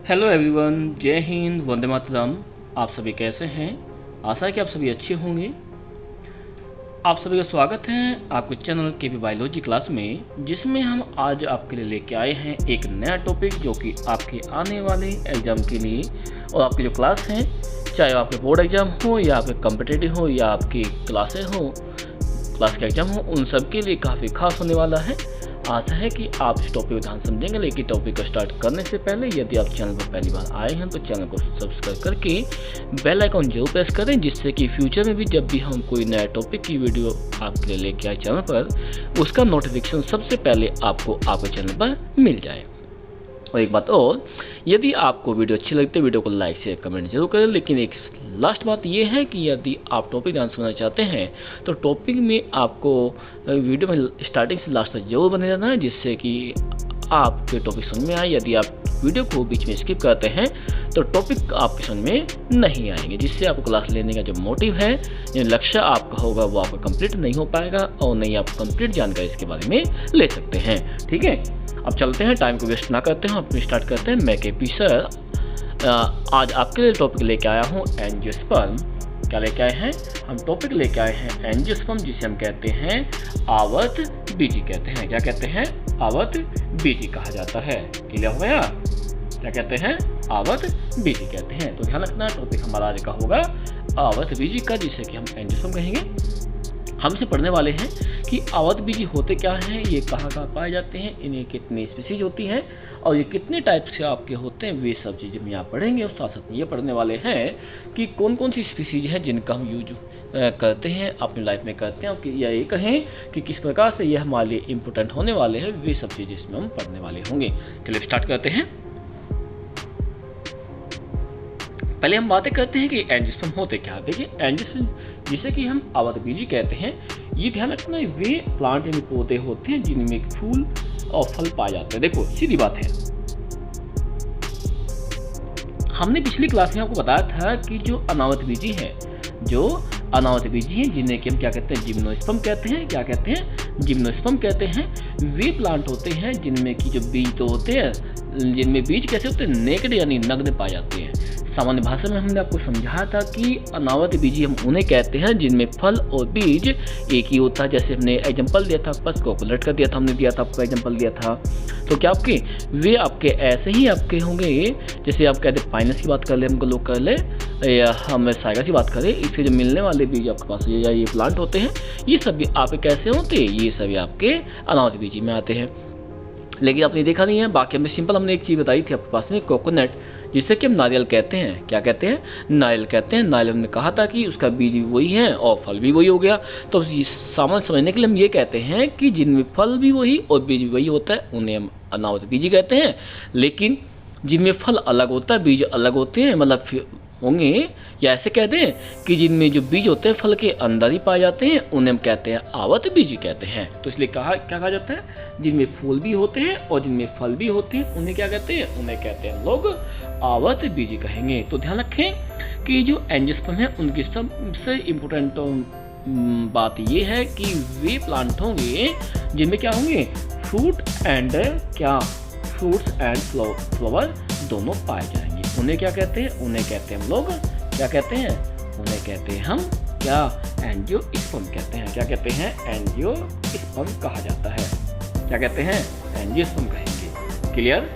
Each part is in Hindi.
हेलो एवरीवन, जय हिंद, वंदे मातरम। आप सभी कैसे हैं? आशा है कि आप सभी अच्छे होंगे। आप सभी का स्वागत है आपके चैनल के बायोलॉजी क्लास में, जिसमें हम आज आपके लिए लेके आए हैं एक नया टॉपिक जो कि आपके आने वाले एग्जाम के लिए और आपकी जो क्लास हैं, चाहे आपके बोर्ड एग्जाम हो या आपके कॉम्पिटिटिव हो या आपकी क्लासें हो, क्लास के एग्जाम हो, उन सब के लिए काफ़ी खास होने वाला है। आशा है कि आप इस टॉपिक को ध्यान समझेंगे। लेकिन टॉपिक को स्टार्ट करने से पहले यदि आप चैनल पर पहली बार आए हैं तो चैनल को सब्सक्राइब करके बेल आइकॉन जरूर प्रेस करें, जिससे कि फ्यूचर में भी जब भी हम कोई नया टॉपिक की वीडियो आपके लिए लेके आए चैनल पर, उसका नोटिफिकेशन सबसे पहले आपको आपके चैनल पर मिल जाए। और एक बात और, यदि आपको वीडियो अच्छी लगती है वीडियो को लाइक शेयर कमेंट जरूर करें। लेकिन एक लास्ट बात यह है कि यदि आप टॉपिक ध्यान सुनना चाहते हैं तो टॉपिक में आपको वीडियो में स्टार्टिंग से लास्ट तक जरूर बने रहना है, जिससे कि आपके टॉपिक समझ में आए। यदि आप वीडियो को बीच में स्किप करते हैं तो टॉपिक आपके समझ में नहीं आएंगे, जिससे आपको क्लास लेने का जो मोटिव है, जो लक्ष्य आपका होगा, वो आपका कंप्लीट नहीं हो पाएगा और नहीं आप कंप्लीट जानकारी इसके बारे में ले सकते हैं। ठीक है, अब चलते हैं, टाइम को वेस्ट ना करते हैं, अपनी स्टार्ट करते हैं। मैं के सर आज आपके लिए टॉपिक लेके आया हूँ एंजियोस्पर्म। क्या लेके आए हैं? हम टॉपिक लेके आए हैं एंजियोस्पर्म, जिसे हम कहते हैं आवर्त बीजी कहते हैं। क्या कहते हैं? आवर्त बीजी कहा जाता है। क्लियर हो गया? क्या कहते हैं? आवर्त बीजी कहते हैं। तो ध्यान रखना, टॉपिक हमारा आज का होगा आवर्त बीजी का, जिसे कि हम एंजियोस्पर्म कहेंगे। हम इसे पढ़ने वाले हैं कि आवर्त बीजी होते क्या हैं, ये कहाँ पाए जाते हैं, इन्हें कितनी स्पीसीज होती हैं और ये कितने टाइप से आपके होते हैं, वे सब चीज़ें हम यहाँ पढ़ेंगे। और साथ साथ ये पढ़ने वाले हैं कि कौन कौन सी स्पीसीज हैं जिनका हम यूज करते हैं, अपनी लाइफ में करते हैं, और या ये कहें कि किस प्रकार से ये हमारे लिए इम्पोर्टेंट होने वाले हैं, वे सब चीज़ें इसमें हम पढ़ने वाले होंगे। चलिए स्टार्ट करते हैं। पहले हम बातें करते हैं कि एंजियोस्पर्म होते क्या। देखिए, एंजियोस्पर्म जिसे कि हम आवर्त बीजी कहते हैं, ये ध्यान रखना, वे प्लांट यानी पौधे होते हैं जिनमें फूल और फल पाए जाते हैं। देखो, सीधी बात है, हमने पिछली क्लास में आपको बताया था कि जो अनावर्त बीजी है, जो अनावर्त बीजी हैं, जिन्हें कि हम क्या कहते हैं, जिम्नोस्पर्म कहते हैं। क्या कहते हैं? जिम्नोस्पर्म कहते हैं। वे प्लांट होते हैं जिनमें की जो बीज तो होते हैं, जिनमें बीज कैसे होते हैं, नेकेड यानी नग्न पाए जाते हैं। सामान्य भाषा में हमने आपको समझाया था कि अनावर्त बीजी हम उन्हें कहते हैं जिनमें फल और बीज एक ही होता है। जैसे हमने एग्जांपल दिया था, बस कोकोनट का दिया था, हमने दिया था आपको एग्जांपल दिया था। तो क्या आपके वे आपके ऐसे ही आपके होंगे, जैसे आप कहते हैं पाइनस की बात कर ले, हम लोग कर ले, या हम साइगा की बात करें, इसके जो मिलने वाले बीज आपके पास ये प्लांट होते हैं, ये सभी आपके कैसे होते हैं, ये सभी आपके अनावर्त बीजी में आते हैं। लेकिन आपने देखा नहीं है, बाकी हमने सिंपल हमने एक चीज़ बताई थी आपके पास में, कोकोनट, जिसे कि हम नारियल कहते हैं। क्या कहते हैं? नारियल कहते हैं। नारियल हमने कहा था कि उसका बीज भी वही है और फल भी वही हो गया। तो सामान्य समझने के लिए हम ये कहते हैं कि जिनमें फल भी वही और बीज भी वही होता है, उन्हें हम अनावर्त बीजी कहते हैं। लेकिन जिनमें फल अलग होता है, बीज अलग होते हैं, मतलब होंगे, या ऐसे कहते हैं कि जिनमें जो बीज होते हैं फल के अंदर ही पाए जाते हैं, उन्हें हम कहते हैं आवर्त बीजी कहते हैं। तो इसलिए क्या कहा जाता है, जिनमें फूल भी होते हैं और जिनमें फल भी होते हैं, उन्हें क्या कहते हैं? उन्हें कहते हैं लोग आवर्त बीजी कहेंगे। तो ध्यान रखें कि जो एंजियोस्पर्म है, उनकी सबसे इम्पोर्टेंट बात ये है कि वे प्लांट होंगे जिनमें क्या होंगे, फ्रूट्स एंड फ्लावर दोनों पाए जाएंगे। उन्हें क्या कहते हैं? उन्हें कहते हैं हम लोग, क्या कहते हैं? उन्हें कहते हैं हम क्या? एंजियोस्पर्म कहते हैं। क्या कहते हैं? एंजियोस्पर्म कहा जाता है। क्या कहते हैं? एंजियोस्पर्म कहेंगे। क्लियर?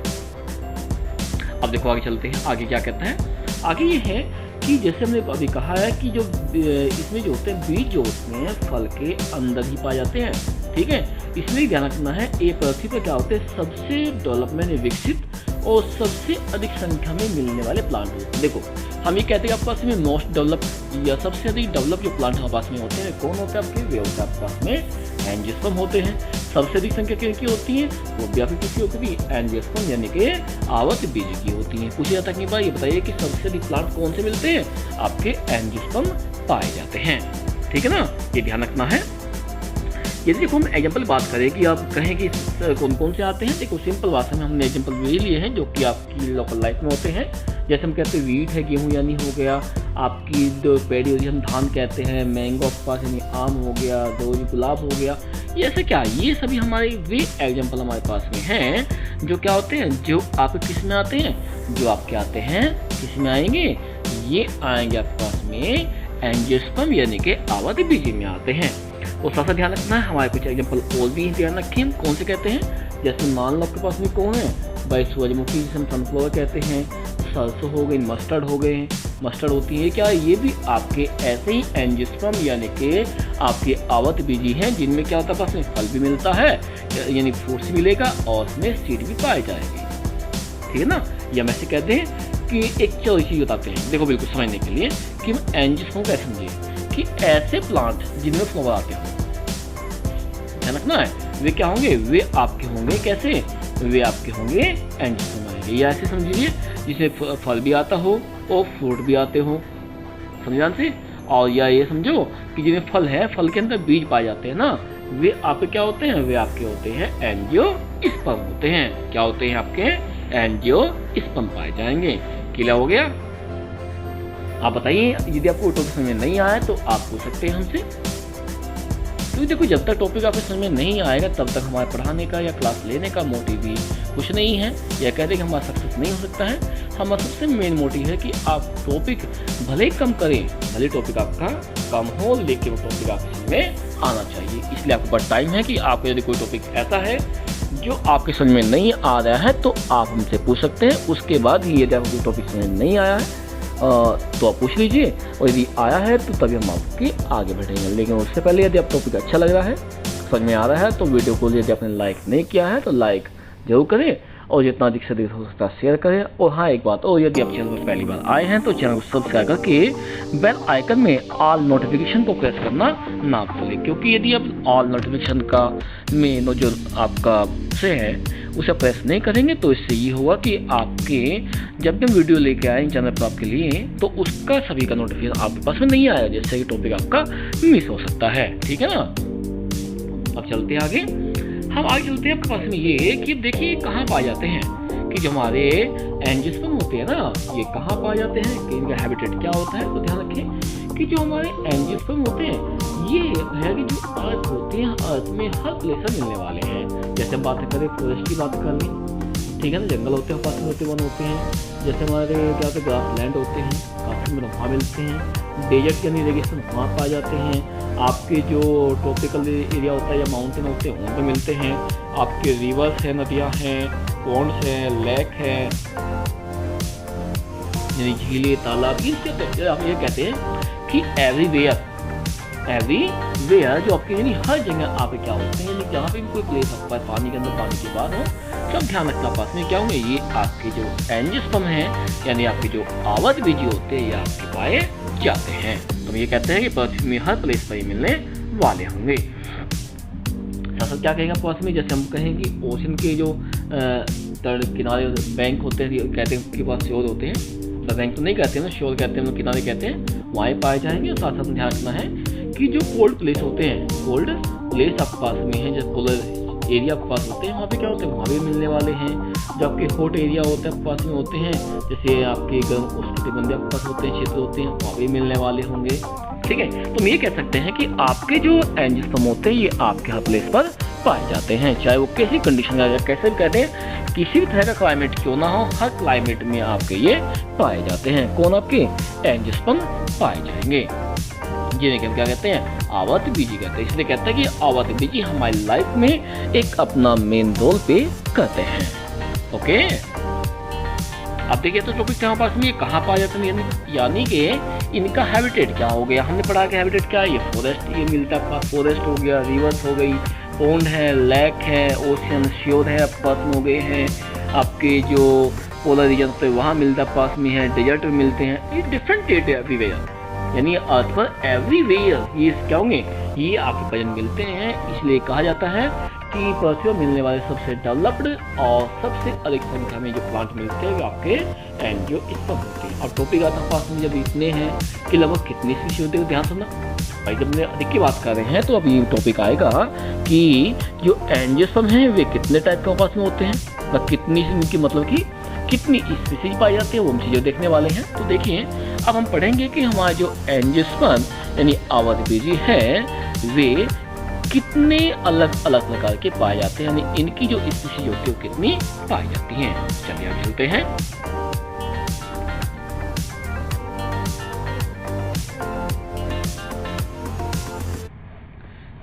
अब देखो आगे चलते हैं। आगे क्या कहते हैं? आगे ये है कि जैसे हमने अभी कहा है कि जो इसमें जो होते हैं बीज, जो होते हैं फल के अंदर ही पाए जाते हैं। ठीक है, इसमें ध्यान रखना है, ये पृथ्वी पर क्या होते हैं, सबसे डेवलपमेंट विकसित और सबसे अधिक संख्या में मिलने वाले प्लांट होते हैं। देखो, हम ये कहते हैं आपके पास में मोस्ट डेवलप या सबसे अधिक डेवलप जो प्लांट हमारे पास में होते हैं, कौन होते हैं आपके? वे होते हैं आपके पास में एंजियोस्पर्म होते हैं। सबसे अधिक संख्या किनकी होती है? वो भी आपकी किसकी होती है? एंजियोस्पर्म यानी कि आवर्त बीजी की होती है। पूछा जाता नहीं पाया, ये बताइए कि सबसे अधिक प्लांट कौन से मिलते हैं? आपके एंजियोस्पर्म पाए जाते हैं। ठीक है ना, ये ध्यान रखना है। यदि देखो हम एग्जाम्पल बात करें कि आप कहें कि कौन कौन से आते हैं, देखो सिंपल भाषा में हमने एग्जाम्पल वही लिए हैं जो कि आपकी लोकल लाइफ में होते हैं। जैसे हम कहते हैं वीट है, गेहूँ यानी हो गया, आपकी जो पेड़ी होती है हम धान कहते हैं, मैंगो के पास यानी आम हो गया, रोज गुलाब हो गया, ये ऐसे क्या, ये सभी हमारे वे एग्जाम्पल हमारे पास में हैं जो क्या होते हैं, जो आपके किस में आते हैं, जो आपके आते हैं किस में आएंगे, ये आएंगे आपके पास में एंजियोस्पर्म यानी कि आवर्त बीजी में आते हैं। और साथ साथ ध्यान रखना है, हमारे कुछ एग्जाम्पल और भी ध्यान रखें, हम कौन से कहते हैं। जैसे मान लो आपके पास में कौन है भाई, सूरजमुखी जिसे हम सनफ्लावर कहते हैं, सरसों हो गई, मस्टर्ड हो गए, मस्टर्ड होती है क्या, ये भी आपके ऐसे ही एंजियोस्पर्म यानी कि आपके आवर्त बीजी हैं, जिनमें क्या होता है पास में फल भी मिलता है यानी फ्रूट्स मिलेगा और उसमें सीड भी पाए जाएंगे, ठीक है ना। या वैसे कहते हैं कि एक चीज़ बताते हैं, देखो बिल्कुल समझने के लिए कि हम एंजियोस्पर्म कैसे समझे कि ऐसे प्लांट जिनमें फ्लावर आते हो, ध्यान रखना है, वे क्या होंगे, वे आपके होंगे कैसे, वे आपके होंगे एंजियोस्पर्म आएंगे। या ऐसे समझिए जिसमें फल भी आता हो और फ्रूट भी आते हो, समझ ध्यान से। और या ये समझो कि जिनमें फल है, फल के अंदर बीज पाए जाते हैं ना, वे आपके क्या होते हैं, वे आपके होते हैं एंजियोस्पर्म होते हैं। क्या होते हैं आपके, एंजियोस्पर्म पाए जाएंगे। क्लियर हो गया। आप बताइए, यदि आपको टॉपिक समझ में नहीं आया तो आप पूछ सकते हैं हमसे, क्योंकि देखो जब तक टॉपिक आपको समझ में नहीं आएगा तब तक हमारे पढ़ाने का या क्लास लेने का मोटिव भी कुछ नहीं है, या कहते हैं कि हमारा सक्सेस नहीं हो सकता है। हमारा सबसे मेन मोटिव है कि आप टॉपिक भले ही कम करें, भले टॉपिक आपका कम हो, लेकिन वो टॉपिक आपके समझ में आना चाहिए। इसलिए आपके पास टाइम है कि आपको यदि कोई टॉपिक ऐसा है जो आपके समझ में नहीं आ रहा है तो आप हमसे पूछ सकते हैं। उसके बाद ही यदि आपको कोई टॉपिक समझ में नहीं आया है तो आप पूछ लीजिए, और यदि आया है तो तभी हम आपके आगे बढ़ेंगे। लेकिन उससे पहले यदि आप टॉपिक अच्छा लग रहा है, समझ में आ रहा है, तो वीडियो को यदि आपने लाइक नहीं किया है तो लाइक जरूर करें, और जितना अधिक से अधिक हो सकता है शेयर करें। और हाँ, एक बात और, यदि आप चैनल पर पहली बार आए हैं तो चैनल को सब्सक्राइब करके बेल आइकन में ऑल नोटिफिकेशन को प्रेस करना ना भूलें, क्योंकि यदि आप ऑल नोटिफिकेशन का में जो आपका से है उसे प्रेस नहीं करेंगे तो इससे ये होगा कि आपके जब भी हम वीडियो लेके आए चैनल पर आपके लिए तो उसका सभी का नोटिफिकेशन आपके पास में नहीं आया, जिससे कि टॉपिक आपका मिस हो सकता है, ठीक है ना। अब चलते हैं आगे, हम आगे चलते हैं। आपके पास में ये कि देखिए कहाँ पाए जाते हैं, कि जो हमारे एंजियोस्पर्म होते हैं ना, ये कहाँ पाए जाते हैं, कि इनका हैबिटेट क्या होता है। तो ध्यान रखें कि जो हमारे एंजियोस्पर्म होते हैं ये है कि जो अर्थ होते हैं, अर्थ में हर प्लेस मिलने वाले हैं। जैसे हम बात करें फॉरेस्ट की बात कर लें, ठीक है ना, जंगल होते हैं, पास में होते वन होते हैं। जैसे हमारे क्या होते हैं, ग्रास लैंड होते हैं, काफ़ी में वहाँ मिलते हैं। डेजर्ट के अंदर रेगिस्तान वहाँ पाए जाते हैं। आपके जो ट्रॉपिकल एरिया होता है या माउंटेन होते हैं उन पर मिलते हैं। आपके रिवर्स हैं, नदियाँ हैं, पॉन्ड्स हैं, लेक हैं, यानी झीलें, तालाब, ये आप ये कहते हैं कि एवरीवेयर जो आपके यानी हर जगह आप क्या होते हैं, यानी जहाँ पे भी कोई प्लेस आपके पास पानी के अंदर, पानी के बाद हो, सब ध्यान रखना पास में क्या होंगे, ये आपके जो एंजियोस्पर्म हैं यानी आपके जो आवर्त बीजी होते हैं ये आपके पाए जाते हैं। तो हम ये कहते हैं कि पृथ्वी में हर प्लेस पर मिलने वाले होंगे। साथ क्या कहेंगे पास में, जैसे हम कहें कि ओशन के जो किनारे बैंक होते हैं, कहते हैं उनके पास शोर होते हैं, बैंक तो नहीं कहते हैं ना, शोर कहते हैं, किनारे कहते हैं, वहाँ पाए जाएंगे। और साथ साथ ध्यान रखना है कि जो कोल्ड प्लेस होते हैं, कोल्ड प्लेस आपके पास में है, जब पोलर एरिया आपके पास होते हैं वहाँ पे क्या होते हैं, वहाँ भी मिलने वाले हैं। जो आपके हॉट एरिया होते हैं आपके पास में होते हैं, जैसे आपके गर्म उष्णकटिबंधीय आपके पास होते हैं, क्षेत्र होते हैं, वहाँ भी मिलने वाले होंगे, ठीक है। तो हम ये कह सकते हैं कि आपके जो एंजियोस्पर्म होते हैं ये आपके हर प्लेस पर पाए जाते हैं, चाहे वो कैसी कंडीशन का, कैसे भी कहते हैं, किसी भी तरह का क्लाइमेट क्यों ना हो, हर क्लाइमेट में आपके ये पाए जाते हैं। कौन आपके एंजियोस्पर्म पाए जाएंगे, जिन्हें हम क्या कहते हैं, आवर्त बीजी कहते हैं। इसलिए कहते हैं कि आवर्त बीजी हमारी लाइफ में एक अपना मेन रोल प्ले करते हैं। ओके, अब देखिए तो टॉपिक हमारे पास में ये कहाँ पाए जाते हैं, यानी कि इनका हैबिटेट क्या हो गया। हमने पढ़ा कि हैबिटेट क्या है, ये फॉरेस्ट, ये मिलता है पास, फॉरेस्ट हो गया, रिवर्स हो गई, पॉन्ड है, लेक है, ओशियन श्योर है आपके पास में हो गए हैं। आपके जो पोलर रीजन होते हैं वहाँ मिलता है पास में है, डेजर्ट में मिलते हैं, ये डिफरेंट डेट है एवरीवेयर, यानी अर्थ पर एवरीवेयर ये क्या होंगे, ये आपके प्रेजेंट मिलते हैं। इसलिए कहा जाता है कि पृथ्वी पर मिलने वाले सबसे डेवलप्ड और सबसे अधिक संख्या में जो प्लांट मिलते हैं वो आपके एंजियोस्पर्म होते हैं। और टॉपिक आता है पास में जब इतने हैं कि लगभग कितनी स्पीशीज होती है, ध्यान सुनना भाई, जब मैं अधिक की बात कर रहे हैं तो अब ये टॉपिक आएगा कि जो एंजियोस्पर्म हैं वे कितने टाइप के पास में होते हैं, मतलब कितनी इनकी, मतलब कि कितनी स्पीशीज पाई जाती है, वो हम चीज़ें देखने वाले हैं। तो देखिए अब हम पढ़ेंगे कि हमारे जो एंजियोस्पर्म यानी आवर्त बीजी है वे कितने अलग अलग प्रकार के पाए जाते हैं, यानी इनकी जो स्पीशीज होती है वो कितनी पाई जाती हैं। चलिए आगे चलते हैं।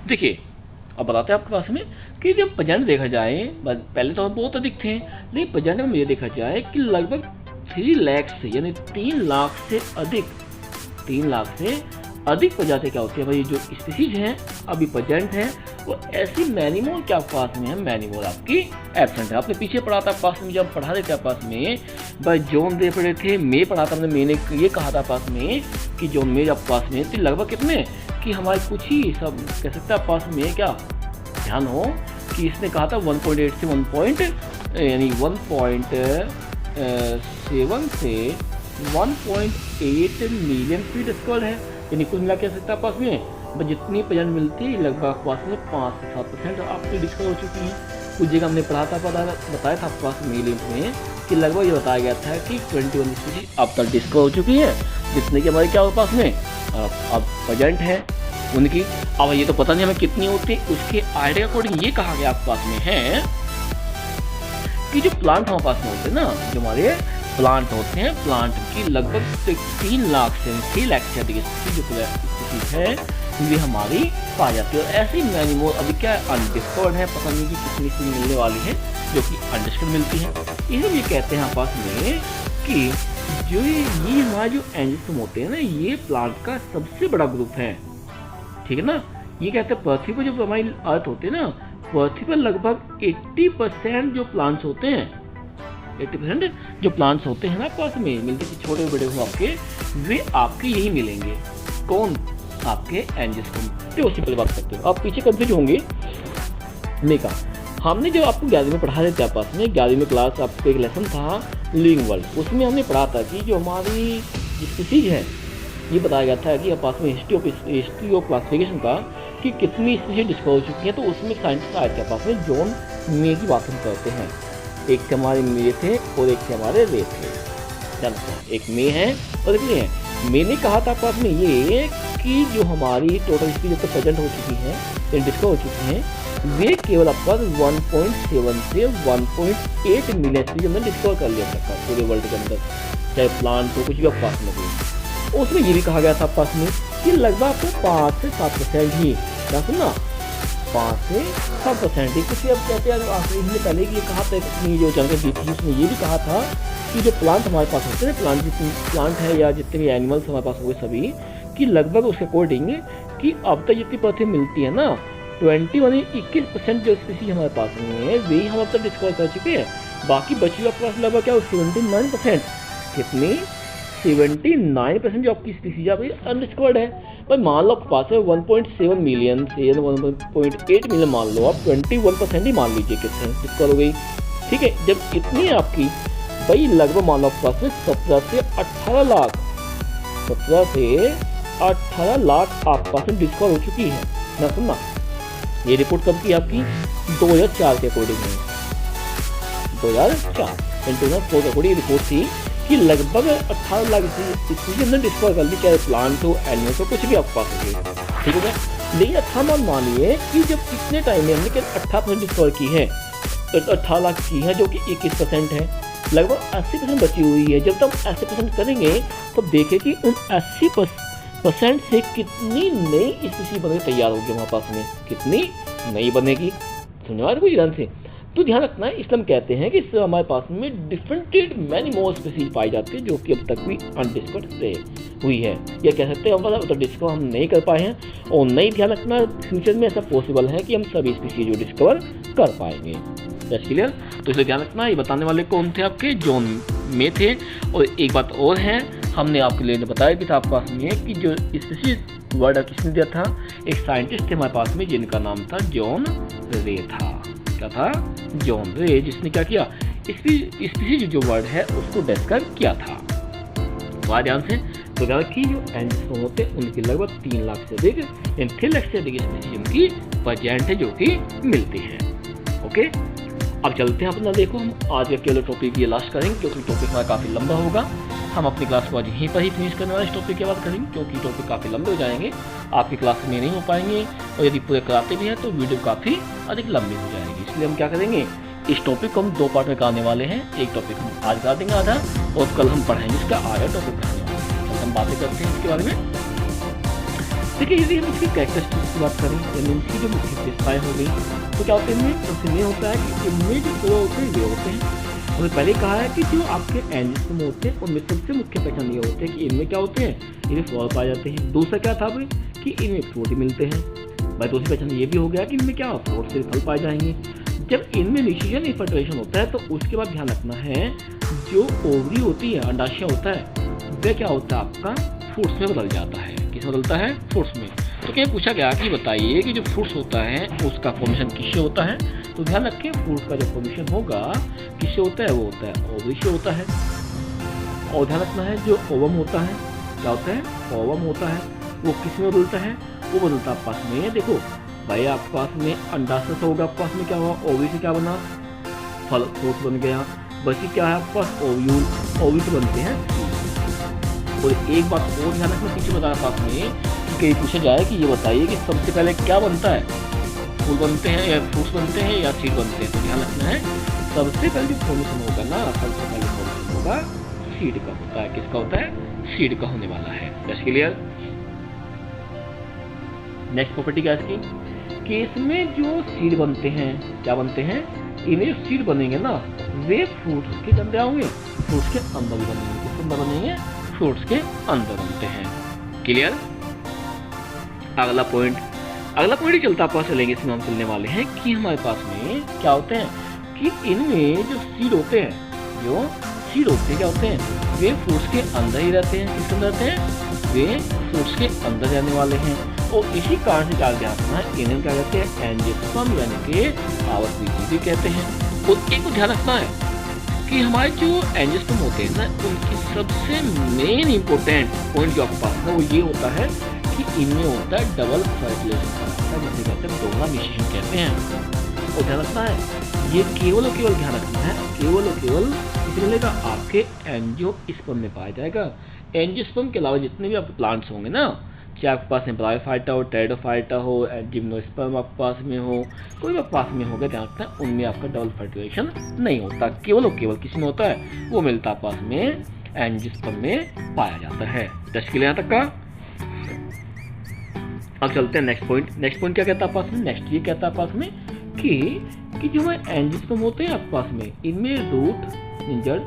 देखिए अब बताते हैं आपके पास में कि जब प्रजेंट देखा जाए, पहले तो बहुत अधिक थे, लेकिन प्रजेंट में ये देखा जाए कि लगभग 3 लाख से, यानी 3 लाख से अधिक प्रजाति क्या होती है भाई, जो स्पीशीज हैं अभी प्रेजेंट हैं वो ऐसी मैनीमोर के पास में है, मैनीमोर आपकी एब्सेंट है। आपने पीछे पढ़ा था पास में, जब पढ़ा रहे थे पास में भाई जॉन रे पढ़े थे, मे पढ़ा था, हमने ने ये कहा था पास में कि जॉन मे जब पास में थी लगभग कितने कि हमारे कुछ ही सब कह सकते हैं पास में, क्या ध्यान हो कि इसने कहा था 1.8 से 1.7 से 1.8 मिलियन फीट स्क्वायर है, यानी कुल मिला कह सकता है पास में जितनी प्रजेंट मिलती है लगभग पास में 5 से 7% आपकी डिस्कवर हो चुकी है। कुछ जगह हमने पढ़ा था, बताया था पास में कि लगभग ये बताया गया था कि 21 स्पीशीज अब तक डिस्कवर हो चुकी है, जितने की हमारे क्या हो पास में अब प्रेजेंट है उनकी। अब ये तो पता नहीं हमें कितनी होती है, उसके आइडिया अकॉर्डिंग ये कहा गया आपके पास में है कि जो प्लांट हमारे पास में होते हैं ना, जो हमारे प्लांट होते हैं, प्लांट की लगभग 3 लाख से अधिक जो स्पीशीज है वे हमारी पाई जाती है। और ऐसी मैनीमोर अभी क्या अनडिस्कवर्ड है, पता नहीं कि कितनी सी मिलने वाली है जो कि अनडिस्कवर्ड मिलती है। इसलिए ये कहते हैं पास में कि जो ये हमारे जो एंजियोस्पर्म होते हैं ना, ये प्लांट का सबसे बड़ा ग्रुप है, ठीक है ना। ये कहते हैं पृथ्वी पर जो हमारी अर्थ होती है ना, पृथ्वी पर लगभग 80% जो प्लांट्स होते हैं, 80% जो प्लांट्स होते हैं ना पास में मिलते हैं, छोटे बड़े हो आपके, वे आपके यही मिलेंगे। कौन? आपके एंजियोस्पर्म। तो उसी पर बात करते हो, आप पीछे कंफ्यूज होंगे। मेका हमने जो आपको 11वीं में पढ़ा रहे थे आपस में, 11वीं में क्लास आपको एक लेसन था लिविंग वर्ल्ड, उसमें हमने पढ़ा था कि जो हमारी स्पीशीज है ये बताया गया था कि आपस में हिस्ट्री ऑफ क्लासिफिकेशन का कि कितनी स्पीशीज डिस्कवर हो चुकी है। तो उसमें साइंटिस्ट आए थे आपस में जॉन मे की बात हम करते हैं। एक से हमारे मे थे और एक से हमारे रे थे, चलते एक मे है और एक रे है। मैंने कहा था आपस में ये कि जो हमारी टोटल स्पीशीज तो प्रेजेंट हो चुकी हैं, डिस्कवर हो चुकी हैं, वे केवल आपका 1.7 से 1.8 मिलियन स्पीशीज हमने डिस्कवर कर लिया था पूरे वर्ल्ड के अंदर, चाहे प्लांट हो कुछ भी पास में हो। उसमें ये भी कहा गया था पास में कि लगभग आपको 5 से 7% ही, क्या सुनना, 5 से 7% ही कुछ। अब कहते हैं इसने पहले ये कहा था, अपनी जो जानकारी दी थी उसमें ये भी कहा था कि जो प्लांट हमारे पास होते हैं, प्लांट है या जितने भी एनिमल्स हमारे पास हुए सभी, कि लगभग उसके अकॉर्डिंग कि अब तक जितनी पृथ्वी मिलती है ना 21% जो स्पीशीज हमारे पास में है वही हम अब तक डिस्कवर कर चुके हैं। बाकी बची हुई पास लगभग क्या 79%, कितनी 79% जो आपकी स्पीशीज है अनडिस्कवर्ड है। भाई मान लो आपके पास है 1.7 मिलियन से 1.8 मिलियन, मान लो आप 21% ही मान लीजिए कितने डिस्कवर हो गई, ठीक है। जब इतनी आपकी भाई लगभग मान लो आपके पास में 17 से 18 लाख आपके पास में डिस्कवर हो चुकी है ना। सुनना, ये रिपोर्ट कब की आपकी 2004 के अकॉर्डिंग है, 2004 के अकॉर्डिंग रिपोर्ट थी कि लगभग 18 लाख स्पीशीज हमने डिस्कवर कर ली, चाहे प्लांट हो एनिमल्स हो कुछ भी आपके पास हो, ठीक है। लेकिन 18 मानिए कि जब इतने टाइम में हमने 18% डिस्कवर की है, तो 18 लाख की है जो कि 21% है, लगभग 80% बची हुई है। जब तक 80% करेंगे तो देखें कि उन 80% से कितनी नई स्पीशीज बनकर तैयार होगी हमारे पास में, कितनी नई बनेगी, समझा कोई ध्यान से। तो ध्यान रखना है, इसलिए हम कहते हैं कि हमारे पास में डिफरेंटेड मैनी मोर स्पीशीज पाई जाती है जो कि अब तक भी अनडिस्कवर्ड हुई है, या कह सकते हैं हम तो डिस्कवर हम नहीं कर पाए हैं। और नहीं, ध्यान रखना फ्यूचर में ऐसा पॉसिबल है कि हम सभी स्पीशीज जो डिस्कवर कर पाएंगे। क्लियर? तो इसलिए ध्यान रखना, ये बताने वाले कौन थे आपके, जॉन मे थे। और एक बात और है, हमने आपके लिए बताया भी था आपके पास में कि जो स्पीशीज वर्ड किसने दिया था, एक साइंटिस्ट थे हमारे पास में जिनका नाम था जॉन रे था। क्या था? जॉन रे, जिसने क्या किया, स्पीशीज जो वर्ड है उसको डिस्क्राइब किया था। तो ध्यान से तो ध्यान रखिए, जो एंजियोस्पर्म होते हैं उनकी लगभग 3 लाख से अधिक, 3 लाख से अधिक स्पीशीज उनकी प्रेजेंट है जो कि मिलती है। ओके, अब चलते हैं अपना, देखो हम आज का केवल टॉपिक ये लास्ट करेंगे क्योंकि टॉपिक हमारा काफ़ी लंबा होगा। हम अपनी क्लास को आज यहीं पर ही फिनिश करने वाले इस टॉपिक के बाद करेंगे क्योंकि टॉपिक काफ़ी लंबे हो जाएंगे, आपकी क्लास में नहीं हो पाएंगे, और यदि पूरे कराते भी हैं तो वीडियो काफ़ी अधिक लंबी हो जाएगी। इसलिए हम क्या करेंगे, इस टॉपिक को हम 2 पार्ट में कराने वाले हैं। एक टॉपिक हम आज करा देंगे आधा, और कल हम पढ़ेंगे इसका आधा टॉपिक कराने वाले हैं। कल हम बातें करते हैं इसके बारे में। देखिए, यदि हम इसकी कैरेक्टरिस्टिक्स की बात करें, यानी इनकी जो मुख्य विशेषताएं हो गई, तो क्या होते हैं इनमें, सबसे ये होता है कि इनमें जो फ्लो होते हैं वे होते हैं। हमने पहले कहा है कि जो आपके एंजियोस्पर्म होते हैं उनमें सबसे मुख्य पहचान ये होते हैं कि इनमें क्या होते हैं, इनमें फ्लोर पाए जाते हैं। दूसरा क्या था भाई, कि इनमें फ्रूट मिलते हैं। भाई दूसरी पहचान ये भी हो गया कि इनमें क्या फ्रूट से फल पाए जाएंगे। जब इनमें निषेचन या फर्टिलाइजेशन होता है तो उसके बाद ध्यान रखना है, जो ओवरी होती है, अंडाशय होता है, वह क्या होता है आपका फ्रूट्स में बदल जाता है। किस में बदलता है, फ्रूट्स में। तो क्या पूछा गया कि बताइए कि जो फ्रूट्स होता है उसका फॉर्मेशन किससे होता है, तो ध्यान रखें फ्रूट्स का जो फॉर्मेशन होगा किससे होता है, वो होता है ओवरी से होता है। और ध्यान रखना है जो ओवम होता है, क्या होता है, ओवम होता है, वो किस में बदलता है, वो बदलता है पास में। देखो भाई आपके पास में अंडाशय से होगा, आपके पास में क्या हुआ, ओवरी से क्या बना, फल फ्रूट बन गया। बची क्या है आपके पास, ओव्यूल, ओवरी से बनते हैं। और एक बात और ध्यान रखना, पीछे बताया पास में कि कहीं पूछा जाए कि ये बताइए कि सबसे पहले क्या बनता है, फूल बनते हैं या फ्रूट्स बनते हैं या सीड बनते हैं। तो ध्यान रखना है सबसे पहले जो फॉर्मेशन होगा ना, सबसे पहले फॉर्मेशन होगा सीड का होता है। किसका होता है, सीड का होने वाला है। Just clear. नेक्स्ट प्रॉपर्टी क्या है इसकी, कि इसमें जो सीड बनते हैं, क्या बनते हैं, इन्हें जो सीड बनेंगे ना वे फ्रूट्स के अंदर होंगे, फ्रूट्स के अंदर भी बनेंगे। किसके अंदर बनेंगे, फ्रूट्स के अंदर बनते हैं। क्लियर। अगला पॉइंट ही चलता पास चलेंगे, इसमें हम चलने वाले हैं कि हमारे पास में क्या होते हैं, कि इनमें जो सीड होते हैं, क्या होते हैं, वे फ्रूट्स के अंदर ही रहते हैं। किसके अंदर रहते हैं, वे फ्रूट्स के अंदर रहने वाले हैं। और इसी कारण से क्या ध्यान रखना है, इन्हें क्या कहते हैं, एंजियोस्पर्म यानी कि पावर बीजी भी कहते हैं। और एक को ध्यान रखना है कि हमारे जो एंजियोस्पर्म होते हैं ना, उनकी सबसे मेन इंपॉर्टेंट पॉइंट जो आपके पास है वो ये होता है कि इनमें होता है डबल फर्टिलाइजेशन, जिसे कहते हैं दोहरा निषेचन कहते हैं। और ध्यान रखना है, ये केवल और केवल ध्यान रखना है, केवल और केवल मिलेगा आपके एंजियोस्पर्म में पाया जाएगा। एंजियोस्पर्म के अलावा जितने भी आपके प्लांट्स होंगे ना, चाहे आपके पास में ब्रायोफाइटा हो, टेरिडोफाइटा हो, जिम्नोस्पर्म आपके पास में हो, कोई भी पास में होगा, ध्यान रखना है उनमें आपका डबल फर्टिलाइजेशन नहीं होता। केवल और केवल किस में होता है, वो मिलता पास में एंजियोस्पर्म में पाया जाता है। टच के लिए यहाँ तक का। अब चलते हैं नेक्स्ट पॉइंट क्या कहता है पास में, नेक्स्ट ये कहता है पास में कि जो एंजियोस्पर्म होते हैं आपके पास में, इनमें रूट, जड़,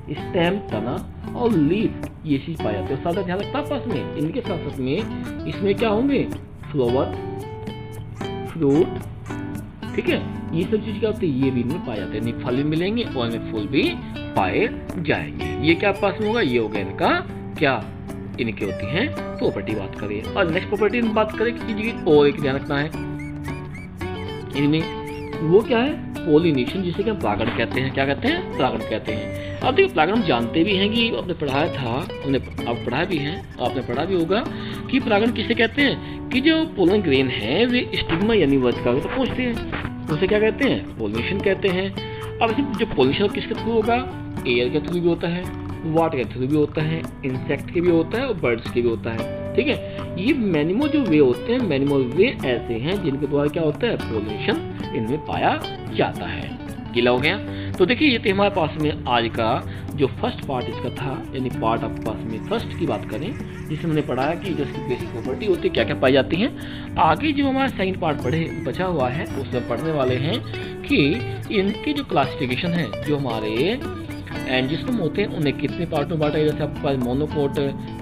स्टेम, तना और लीफ ये चीज पाए जाते हैं। सादा ध्यान रखता है पास में, इनके साथ साथ में इसमें क्या होंगे, फ्लावर, फ्रूट, ठीक है, ये सब चीज क्या होती है, ये भी इनमें पाए जाते हैं। फल भी मिलेंगे और इनमें फूल भी पाए जाएंगे। ये क्या पास में होगा, ये हो गया इनका क्या, इनकी होती है प्रॉपर्टी बात करिए। और नेक्स्ट प्रॉपर्टी बात करें किसी चीज की, और एक ध्यान रखना है, इनमें वो क्या है, पोलिनेशन, जिसे कि हम परागण कहते हैं। क्या कहते हैं, परागण कहते हैं। अब देखिए परागण हम जानते भी हैं कि आपने पढ़ाया था, आप पढ़ा भी हैं, आपने पढ़ा भी होगा कि परागण किसे कहते हैं, कि जो पोलन ग्रेन है वे स्टिग्मा यानी वर्तिका तक पहुंचते हैं, उसे क्या कहते हैं, पोलिनेशन कहते हैं। अब जो पोलिनेशन किसके थ्रू होगा, एयर के थ्रू भी होता है, वाटर के थ्रू भी होता है, इंसेक्ट के भी होता है और बर्ड्स के भी होता है। ठीक है, ये मैनिमो जो वे होते हैं, मैनिमो वे ऐसे हैं जिनके द्वारा क्या होता है, पोलिनेशन इनमें पाया जाता है। गीला हो गया। तो देखिए ये तो हमारे पास में आज का जो फर्स्ट पार्ट इसका था, यानी पार्ट आपके पास में फर्स्ट की बात करें, जिसमें हमने पढ़ा कि जो इसकी बेसिक प्रॉपर्टी होती है, क्या क्या पाई जाती हैं। आगे जो हमारा सेकंड पार्ट बचा हुआ है उसमें पढ़ने वाले हैं कि इनकी जो क्लासिफिकेशन है, जो हमारे एंजियोस्पर्म होते हैं उन्हें कितने पार्ट में बांटा है। जैसे आपके पास मोनोकोट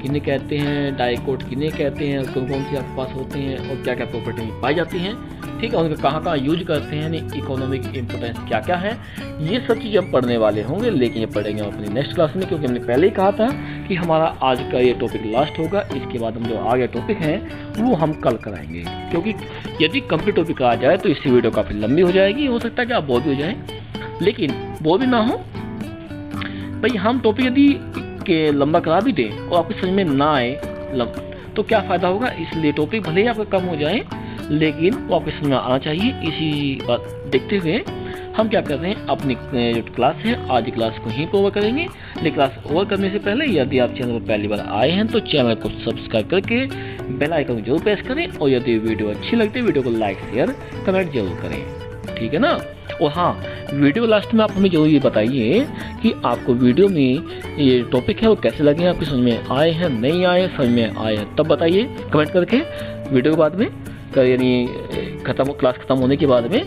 किन्हें कहते हैं, डाइकोट किन्हें कहते हैं, कौन कौन से आपके पास होते हैं और क्या क्या प्रॉपर्टी पाई जाती हैं। ठीक है, उनका कहाँ कहाँ यूज करते हैं, इकोनॉमिक इम्पोर्टेंस क्या क्या है, ये सब चीज़ हम पढ़ने वाले होंगे। लेकिन ये पढ़ेंगे हम अपनी नेक्स्ट क्लास में, क्योंकि हमने पहले ही कहा था कि हमारा आज का ये टॉपिक लास्ट होगा। इसके बाद हम जो आगे टॉपिक हैं वो हम कल कराएंगे, क्योंकि यदि कंप्लीट टॉपिक आ जाए तो इसकी वीडियो काफ़ी लंबी हो जाएगी। हो सकता है कि आप बोर भी हो जाएँ, लेकिन बोर भी ना हो भाई। हम टॉपिक यदि के लंबा करा भी दें और आपको समझ में ना आए तो क्या फ़ायदा होगा। इसलिए टॉपिक भले ही आपका कम हो जाए, लेकिन वो आपके समझ में आना चाहिए। इसी बात देखते हुए हम क्या कर रहे हैं, अपनी जो क्लास है आज की क्लास को ही ओवर करेंगे। लेकिन क्लास ओवर करने से पहले यदि आप चैनल पर पहली बार आए हैं तो चैनल को सब्सक्राइब करके बेल आइकन जरूर प्रेस करें, और यदि वीडियो अच्छी लगती है वीडियो को लाइक शेयर कमेंट जरूर करें, ठीक है ना। और हाँ, वीडियो लास्ट में आप हमें जरूर ये बताइए कि आपको वीडियो में ये टॉपिक है वो कैसे लगे, आपकी समझ में आए हैं नहीं आए, समझ में आए हैं तब बताइए कमेंट करके वीडियो के बाद में, यानी क्लास खत्म होने के बाद में।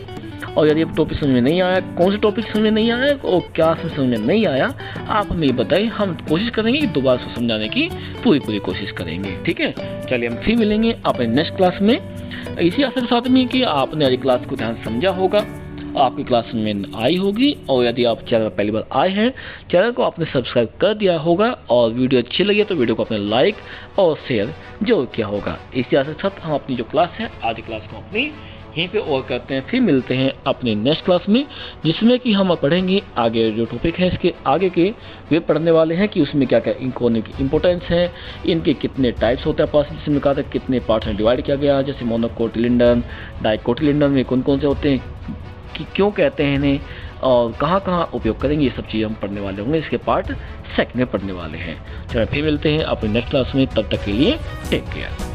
और यदि आप टॉपिक समझ में नहीं आया, कौन सा टॉपिक समझ में नहीं आया और क्या समझ में नहीं आया, आप हमें बताइए, हम कोशिश करेंगे कि दोबारा से समझाने की पूरी कोशिश करेंगे, ठीक है। चलिए हम फिर मिलेंगे अपने नेक्स्ट क्लास में, इसी आशा के साथ में कि आपने आज क्लास को ध्यान से समझा होगा, आपकी क्लास में आई होगी। और यदि आप चैनल पहली बार आए हैं, चैनल को आपने सब्सक्राइब कर दिया होगा, और वीडियो अच्छी लगी तो वीडियो को आपने लाइक और शेयर जरूर किया होगा। इसी आशा के साथ हम अपनी जो क्लास है आज की क्लास को अपनी यहीं पे और करते हैं, फिर मिलते हैं अपने नेक्स्ट क्लास में, जिसमें कि हम पढ़ेंगे आगे जो टॉपिक है इसके आगे के वे पढ़ने वाले हैं कि उसमें क्या क्या इंपॉर्टेंस है, इनके कितने टाइप्स होते हैं, पास जिसमें कहा था कितने पार्ट्स में डिवाइड किया गया, जैसे मोनोकोटिलिडन डाइकोटिलिडन में कौन कौन से होते हैं, कि क्यों कहते हैं इन्हें, और कहाँ कहाँ उपयोग करेंगे, ये सब चीज़ हम पढ़ने वाले होंगे, इसके पार्ट सेकंड में पढ़ने वाले हैं। चलो फिर मिलते हैं अपने नेक्स्ट क्लास में, तब तक के लिए टेक केयर।